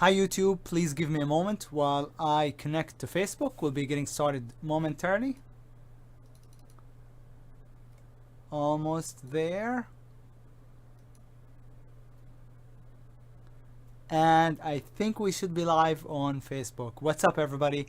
Hi YouTube, please give me a moment while I connect to Facebook. We'll be getting started momentarily. Almost there. And I think we should be live on Facebook. What's up everybody?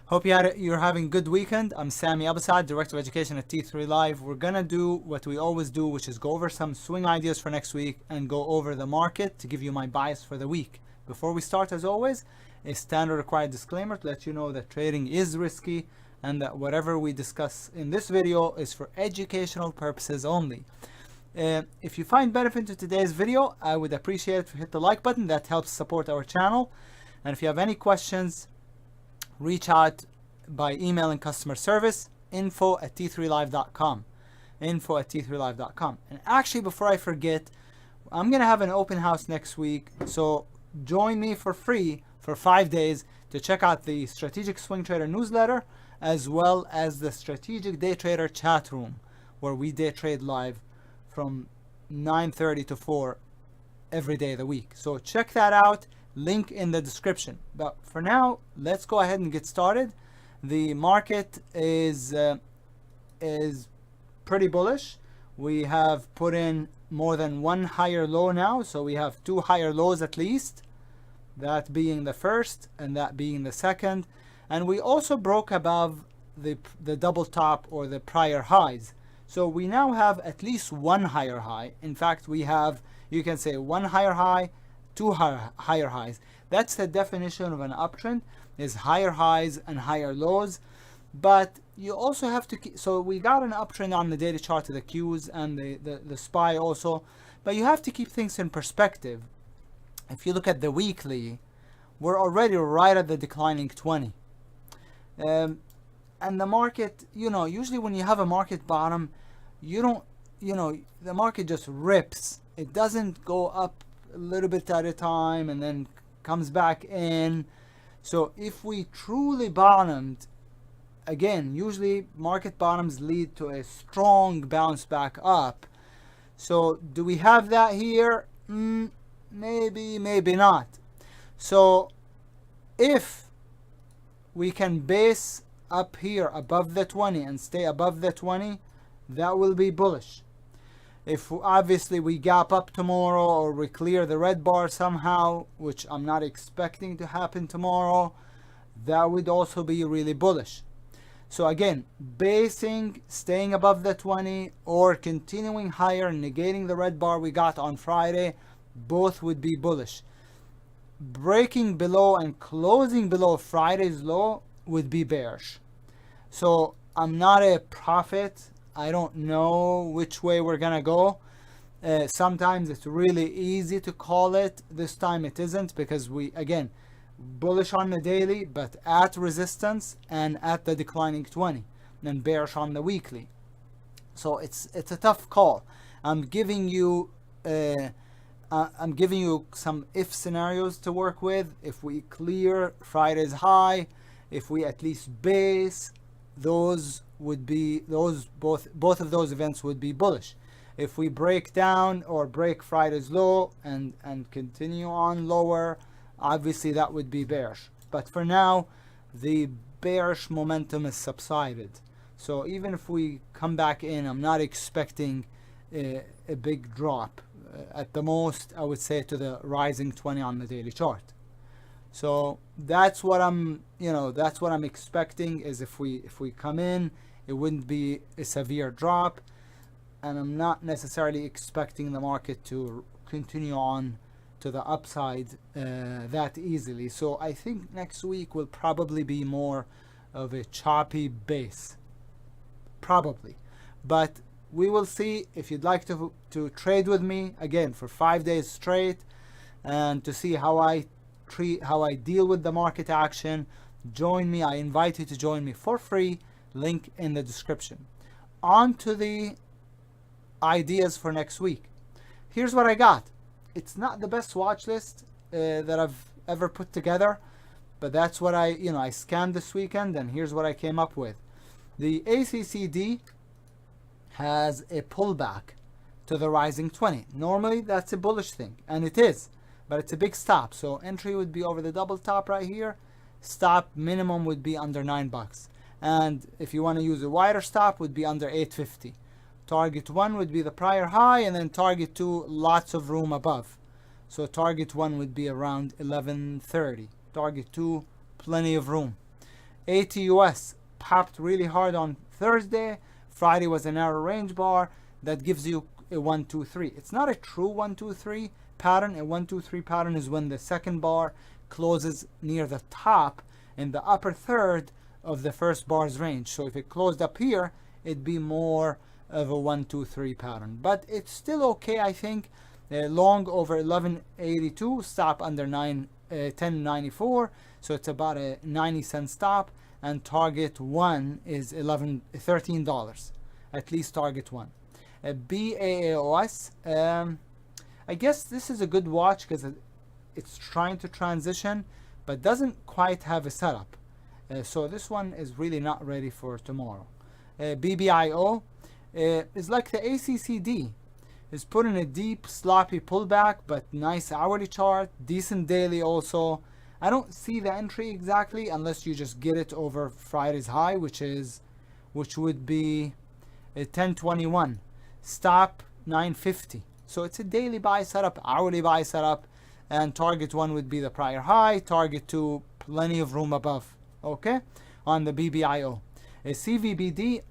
Hope you're having a good weekend. I'm Sami Abasad, Director of Education at T3 Live. We're gonna do what we always do, which is go over some swing ideas for next week and go over the market to give you my bias for the week. Before we start, as always, a standard required disclaimer to let you know that trading is risky and that whatever we discuss in this video is for educational purposes only. If you find benefit to today's video, I would appreciate if you hit the like button. That helps support our channel. And if you have any questions, reach out by emailing customer service info@t3live.com, info@t3live.com. And actually, before I forget, I'm gonna have an open house next week, so join me for free for 5 days to check out the Strategic Swing Trader newsletter as well as the Strategic Day Trader chat room, where we day trade live from 9:30 to 4 every day of the week. So check that out, link in the description. But for now, let's go ahead and get started. The market is pretty bullish. We have put in more than one higher low now, so we have 2 higher lows at least, that being the first and that being the second. And we also broke above the double top or the prior highs, so we now have at least one higher high. In fact, we have, you can say, one higher high, 2 higher highs. That's the definition of an uptrend, is higher highs and higher lows. But you also have to keep, so we got an uptrend on the daily chart of the Qs and the SPY also, but you have to keep things in perspective. If you look at the weekly, we're already right at the declining 20. And the market, usually when you have a market bottom, the market just rips. It doesn't go up a little bit at a time and then comes back in. So if we truly bottomed, again, usually market bottoms lead to a strong bounce back up. So do we have that here? Maybe, maybe not. So if we can base up here above the 20 and stay above the 20, that will be bullish. If obviously we gap up tomorrow or we clear the red bar somehow, which I'm not expecting to happen tomorrow, that would also be really bullish. So again, staying above the 20 or continuing higher, negating the red bar we got on Friday, both would be bullish. Breaking below and closing below Friday's low would be bearish. So I'm not a prophet. I don't know which way we're gonna go. Sometimes it's really easy to call it. This time it isn't, because we, again, bullish on the daily but at resistance and at the declining 20, and bearish on the weekly. So it's a tough call. I'm giving you some if scenarios to work with. If we clear Friday's high, if we at least base, both of those events would be bullish. If we break down or break Friday's low and continue on lower, obviously that would be bearish. But for now, the bearish momentum is subsided. So even if we come back in, I'm not expecting a big drop. At the most, I would say to the rising 20 on the daily chart. So that's what I'm expecting, is if we come in, it wouldn't be a severe drop, and I'm not necessarily expecting the market to continue on to the upside that easily. So I think next week will probably be more of a choppy base, probably. But we will see. If you'd like to trade with me again for 5 days straight and to see how I deal with the market action, join me. I invite you to join me for free, link in the description. On to the ideas for next week. Here's what I got. It's not the best watch list that I've ever put together, but that's what I scanned this weekend, and here's what I came up with. The ACCD has a pullback to the rising 20. Normally that's a bullish thing, and it is, but it's a big stop. So entry would be over the double top right here. Stop minimum would be under $9. And if you want to use a wider stop, would be under 850. Target 1 would be the prior high, and then target 2, lots of room above. So target 1 would be around 1130. Target 2, plenty of room. ATUS popped really hard on Thursday. Friday was a narrow range bar that gives you a 1, 2, 3. It's not a true 1, 2, 3 pattern. A 1, 2, 3 pattern is when the second bar closes near the top in the upper third of the first bar's range. So if it closed up here, it'd be more of a 1, 2, 3 pattern. But it's still okay, I think. Long over 1182, stop under 1094. So it's about a 90-cent stop. And target 1 is $13. At least target 1. BAOS, I guess this is a good watch because it's trying to transition, but doesn't quite have a setup. So this one is really not ready for tomorrow. BBIO is like the ACCD. Is put in a deep, sloppy pullback, but nice hourly chart, decent daily also. I don't see the entry exactly unless you just get it over Friday's high, which would be 1021. Stop 950. So it's a daily buy setup, hourly buy setup, and target 1 would be the prior high, target 2, plenty of room above. Okay, on the BBIO. A CVBD,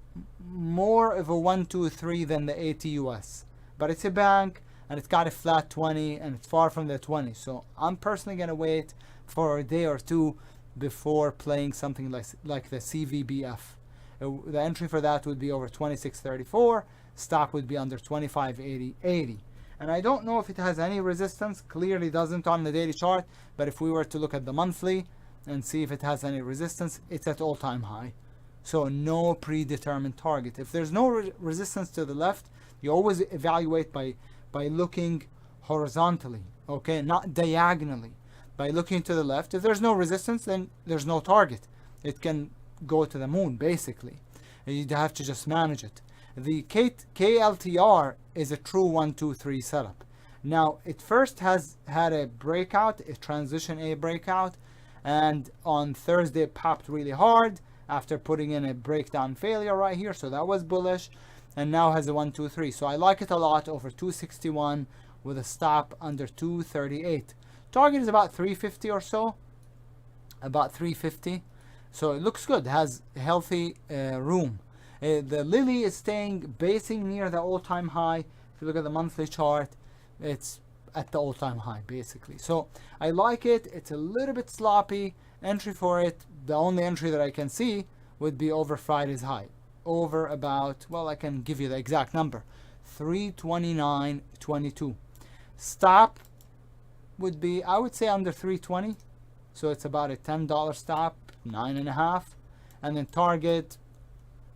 more of a 1, 2, 3 than the ATUS. But it's a bank, and it's got a flat 20, and it's far from the 20. So I'm personally going to wait for a day or two before playing something like the CVBF. The entry for that would be over 2634. Stop would be under 2580. And I don't know if it has any resistance. Clearly doesn't on the daily chart. But if we were to look at the monthly and see if it has any resistance, it's at all-time high. So no predetermined target. If there's no resistance to the left, you always evaluate by looking horizontally, okay, not diagonally. By looking to the left, if there's no resistance, then there's no target. It can go to the moon, basically. You'd have to just manage it. The KLTR is a true 1, 2, 3 setup. Now, it first has had a breakout, a transition A breakout, and on Thursday it popped really hard after putting in a breakdown failure right here, so that was bullish, and now has a 1, 2, 3. So I like it a lot over 261 with a stop under 238. Target is about 350 or so, about 350. So it looks good, has healthy room. The Lily is staying basing near the all-time high. If you look at the monthly chart, it's at the all-time high basically. So I like it. It's a little bit sloppy. Entry for it, the only entry that I can see would be over Friday's high. Over about, well, I can give you the exact number, 329.22. Stop would be, I would say, under 320. So it's about a $10 stop, 9.5. And then target,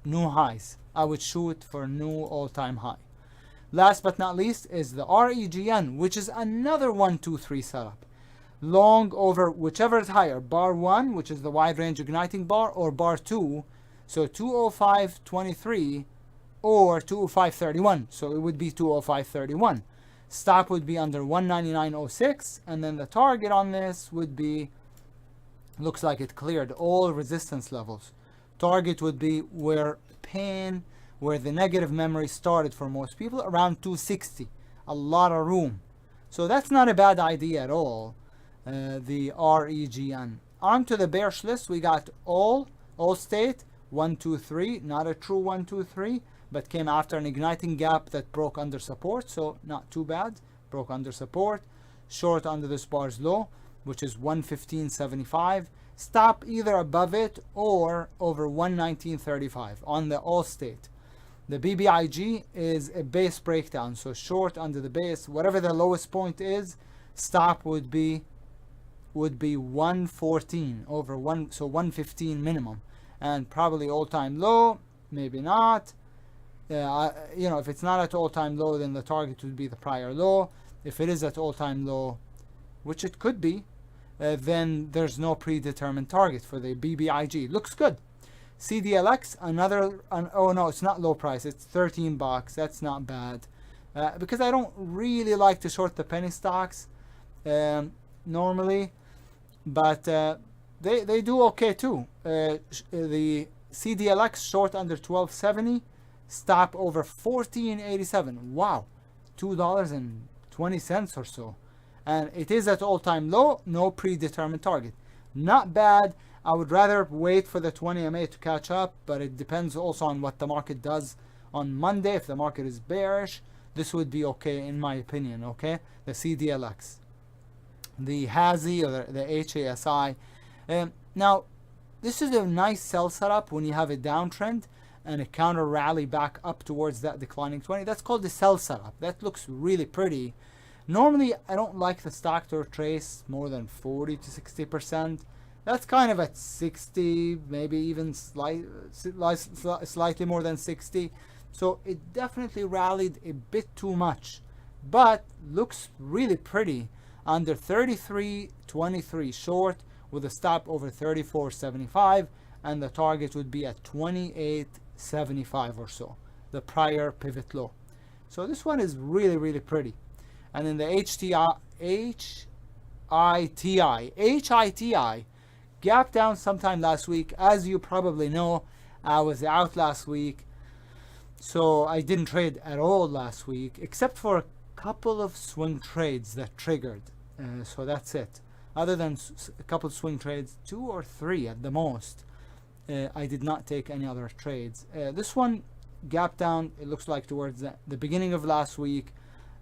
new highs. I would shoot for new all-time high. Last but not least is the RGEN, which is another 1, 2, 3 setup. Long over whichever is higher, bar 1, which is the wide range igniting bar, or bar 2, so 205.23 or 205.31. So it would be 205.31. Stop would be under 199.06, and then the target on this would be, looks like it cleared all resistance levels. Target would be where the negative memory started for most people, around 260. A lot of room. So that's not a bad idea at all. The RGEN. On to the bearish list, we got Allstate 1, 2, 3, not a true 1, 2, 3, but came after an igniting gap that broke under support, so not too bad. Broke under support. Short under this bar's low, which is 115.75. Stop either above it or over 119.35 on the Allstate. The BBIG is a base breakdown, so short under the base, whatever the lowest point is, stop would be 114 over 1, so 115 minimum, and probably all-time low, maybe not. If it's not at all-time low, then the target would be the prior low. If it is at all-time low, which it could be, then there's no predetermined target for the BBIG. Looks good. CDLX, oh no, it's not low price, it's $13. That's not bad. Because I don't really like to short the penny stocks. normally, but they do okay too. The CDLX short under 1270, stop over 1487. Wow, $2.20 or so, and it is at all-time low, no predetermined target. Not bad. I would rather wait for the 20 MA to catch up, but it depends also on what the market does on Monday. If the market is bearish, this would be okay in my opinion. Okay, the CDLX, the HASI or the HASI. Now this is a nice sell setup when you have a downtrend and a counter rally back up towards that declining 20. That's called the sell setup. That looks really pretty. Normally I don't like the stock to retrace more than 40 to 60%. That's kind of at 60, maybe even slightly more than 60. So it definitely rallied a bit too much, but looks really pretty under 33.23 short with a stop over 34.75, and the target would be at 28.75 or so, the prior pivot low. So this one is really, really pretty. And then the HITI gap down sometime last week. As you probably know, I was out last week, so I didn't trade at all last week, except for a couple of swing trades that triggered. So that's it. Other than a couple of swing trades, 2 or 3 at the most, I did not take any other trades. This one gap down, it looks like towards the beginning of last week,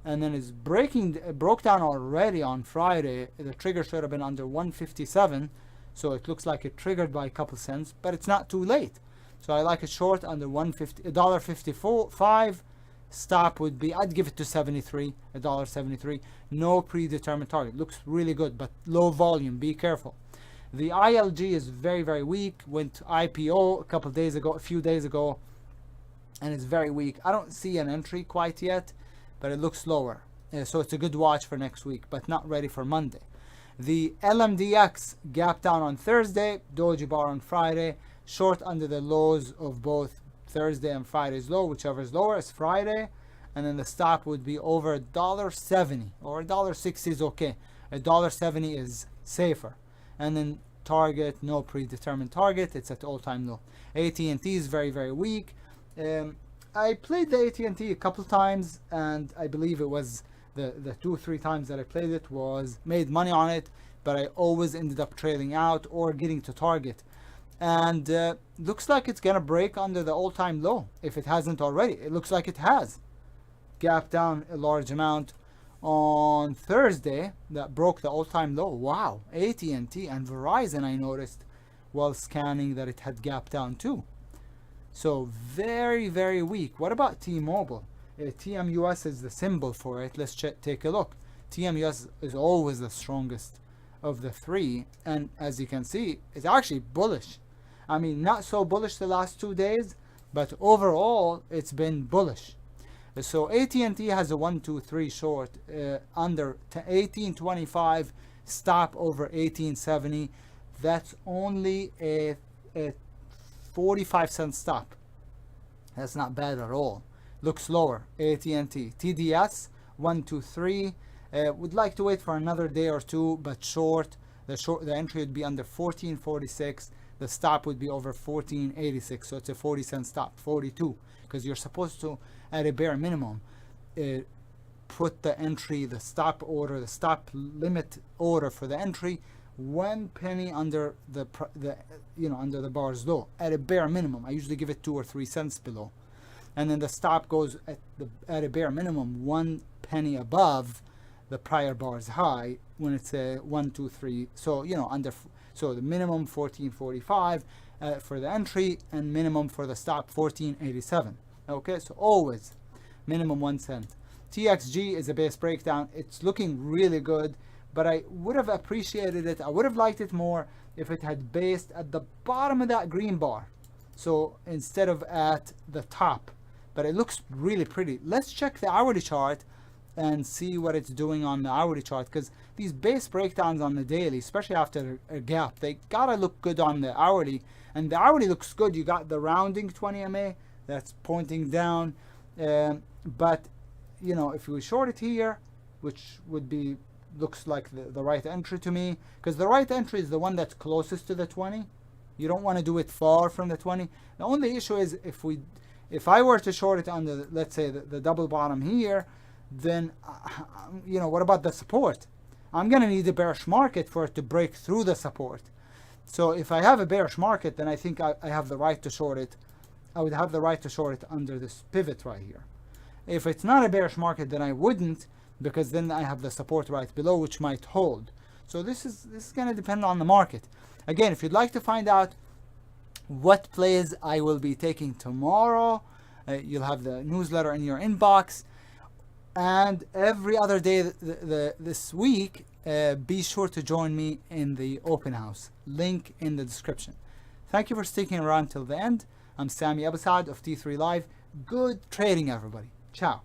and then it's broke down already on Friday. The trigger should have been under 157. So it looks like it triggered by a couple cents, but it's not too late. So I like a short under $1.55. Stop would be, I'd give it to 73, $1.73. No predetermined target. Looks really good, but low volume. Be careful. The ILG is very, very weak. Went IPO a few days ago, and it's very weak. I don't see an entry quite yet, but it looks lower. So it's a good watch for next week, but not ready for Monday. The LMDX gap down on Thursday, doji bar on Friday, short under the lows of both Thursday and Friday's low, whichever is lower is Friday, and then the stop would be over $1.70 or $1.60 is okay. $1.70 is safer, and then target, no predetermined target, it's at all-time low. AT&T is very, very weak. I played the AT&T a couple times, and I believe it was the 2 or 3 times that I played it was made money on it, but I always ended up trailing out or getting to target. And looks like it's gonna break under the all-time low if it hasn't already. It looks like it has. Gap down a large amount on Thursday that broke the all-time low. Wow, AT&T and Verizon I noticed while scanning that it had gap down too. So very, very weak. What about T-Mobile? TMUS is the symbol for it. Let's take a look. TMUS is always the strongest of the 3, and as you can see, it's actually bullish. I mean, not so bullish the last 2 days, but overall it's been bullish. So AT&T has a 1, 2, 3 short under 18.25, stop over 18.70. That's only a 45-cent stop. That's not bad at all. Looks lower. AT&T TDS 1, 2, 3. Would like to wait for another day or two, but short. The entry would be under 14.46. The stop would be over 14.86. So it's a 40-cent stop, 42, because you're supposed to, at a bare minimum, put the entry, the stop order, the stop limit order for the entry 1 penny under the under the bar's low. At a bare minimum, I usually give it 2 or 3 cents below. And then the stop goes at a bare minimum 1 penny above the prior bar's high when it's a 1, 2, 3. So so the minimum 14.45 for the entry, and minimum for the stop 14.87. Okay, so always minimum 1 cent. TXG is a base breakdown. It's looking really good, but I would have appreciated it. I would have liked it more if it had based at the bottom of that green bar, so instead of at the top. But it looks really pretty. Let's check the hourly chart and see what it's doing on the hourly chart, because these base breakdowns on the daily, especially after a gap, they gotta look good on the hourly, and the hourly looks good. You got the rounding 20 MA that's pointing down, but if we short it here, which would be looks like the right entry to me, because the right entry is the one that's closest to the 20. You don't want to do it far from the 20. The only issue is if I were to short it on the, let's say the double bottom here, then you know, what about the support? I'm going to need a bearish market for it to break through the support. So if I have a bearish market, then I think I have the right to short it. I would have the right to short it under this pivot right here. If it's not a bearish market, then I wouldn't, because then I have the support right below, which might hold. So this is going to depend on the market. Again, if you'd like to find out what plays I will be taking tomorrow, you'll have the newsletter in your inbox. And every other day this week, be sure to join me in the open house. Link in the description. Thank you for sticking around till the end. I'm Sami Abu Saad of T3 Live. Good trading, everybody. Ciao.